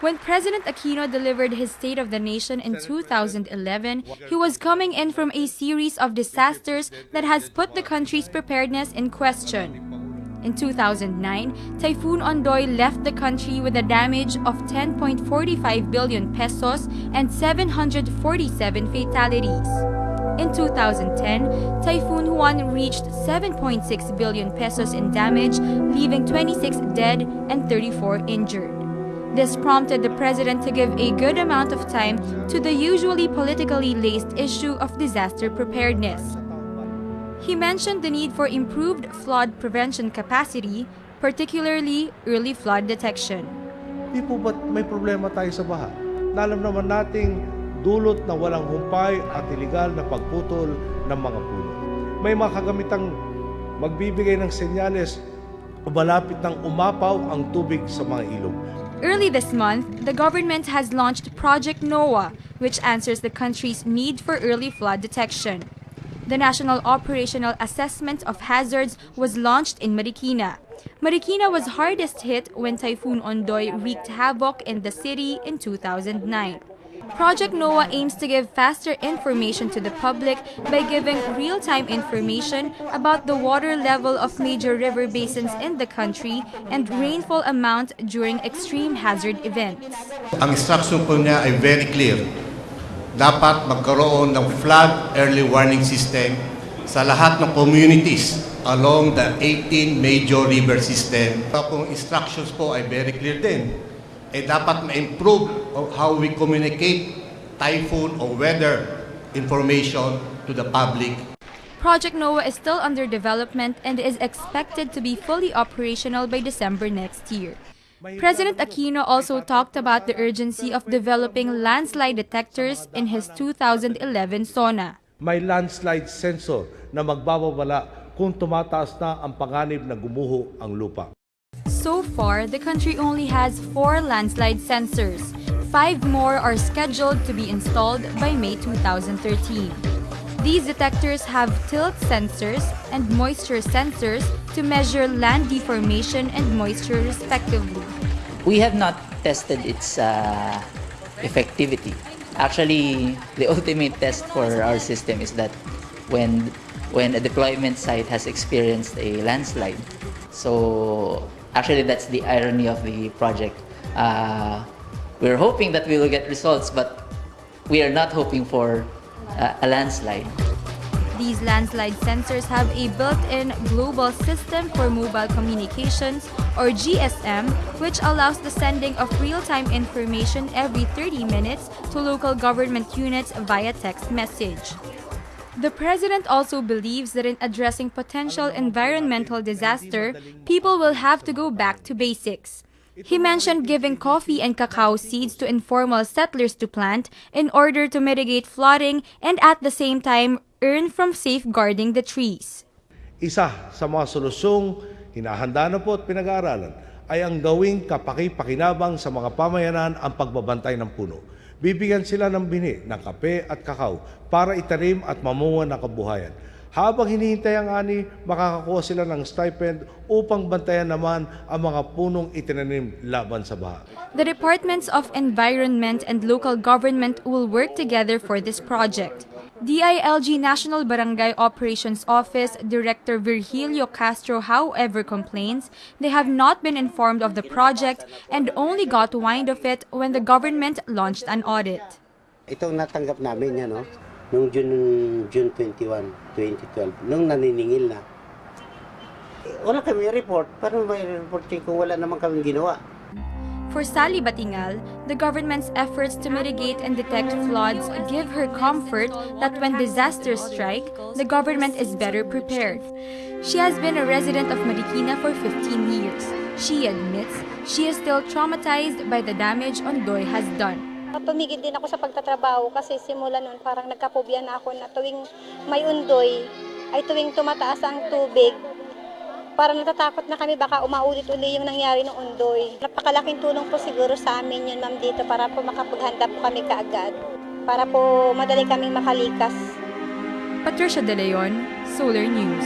When President Aquino delivered his State of the Nation in 2011, he was coming in from a series of disasters that has put the country's preparedness in question. In 2009, Typhoon Ondoy left the country with a damage of 10.45 billion pesos and 747 fatalities. In 2010, Typhoon Juan reached 7.6 billion pesos in damage, leaving 26 dead and 34 injured. This prompted the president to give a good amount of time to the usually politically laced issue of disaster preparedness. He mentioned the need for improved flood prevention capacity, particularly early flood detection. Di po ba't may problema tayo sa baha? Alam naman nating dulot na walang humpay at iligal na pagputol ng mga puno. May mga kagamitang magbibigay ng senyales o malapit ng umapaw ang tubig sa mga ilog. Early this month, the government has launched Project NOAA, which answers the country's need for early flood detection. The National Operational Assessment of Hazards was launched in Marikina. Marikina was hardest hit when Typhoon Ondoy wreaked havoc in the city in 2009. Project NOAA aims to give faster information to the public by giving real-time information about the water level of major river basins in the country and rainfall amount during extreme hazard events. Ang instruction po niya ay very clear. Dapat magkaroon ng flood early warning system sa lahat ng communities along the 18 major river system. Kung instructions po ay very clear din, dapat ma-improve how we communicate typhoon or weather information to the public. Project NOAA is still under development and is expected to be fully operational by December next year. President Aquino also talked about the urgency of developing landslide detectors in his 2011 SONA. May landslide sensor na magbababala kung tumataas na ang panganib na gumuho ang lupa. So far, the country only has 4 landslide sensors. 5 more are scheduled to be installed by May 2013. These detectors have tilt sensors and moisture sensors to measure land deformation and moisture respectively. We have not tested its effectivity. Actually, the ultimate test for our system is that when a deployment site has experienced a landslide. So actually, that's the irony of the project. We're hoping that we will get results, but we are not hoping for a landslide. These landslide sensors have a built-in Global System for Mobile Communications, or GSM, which allows the sending of real-time information every 30 minutes to local government units via text message. The president also believes that in addressing potential environmental disaster, people will have to go back to basics. He mentioned giving coffee and cacao seeds to informal settlers to plant in order to mitigate flooding and at the same time earn from safeguarding the trees. Isa sa mga solusyong hinahanda na po at pinag-aaralan ay ang gawing kapaki-pakinabang sa mga pamayanan ang pagbabantay ng puno. Bibigyan sila ng bini ng kape at kakao para itanim at mamunga ng kabuhayan. Habang hinihintay ang ani, makakakuha sila ng stipend upang bantayan naman ang mga punong itinanim laban sa baha. The Departments of Environment and Local Government will work together for this project. DILG National Barangay Operations Office Director Virgilio Castro, however, complains they have not been informed of the project and only got wind of it when the government launched an audit. Itong natanggap namin yan, no? Noong June 21, 2012, nung naniningil na. Wala kami report. Paano may reporting kung wala naman kami ginawa? For Sally Batingal, the government's efforts to mitigate and detect floods give her comfort that when disasters strike, the government is better prepared. She has been a resident of Marikina for 15 years. She admits she is still traumatized by the damage Ondoy has done. Tumigil din ako sa pagtatrabaho kasi simula noon parang nagkapobya na ako na tuwing may undoy ay tuwing tumataas ang tubig. Parang natatakot na kami baka umaulit-uli yung nangyari ng undoy. Napakalaking tulong po siguro sa amin yun, ma'am, dito para po makapaghanda po kami kaagad. Para po madali kaming makalikas. Patricia De Leon, Solar News.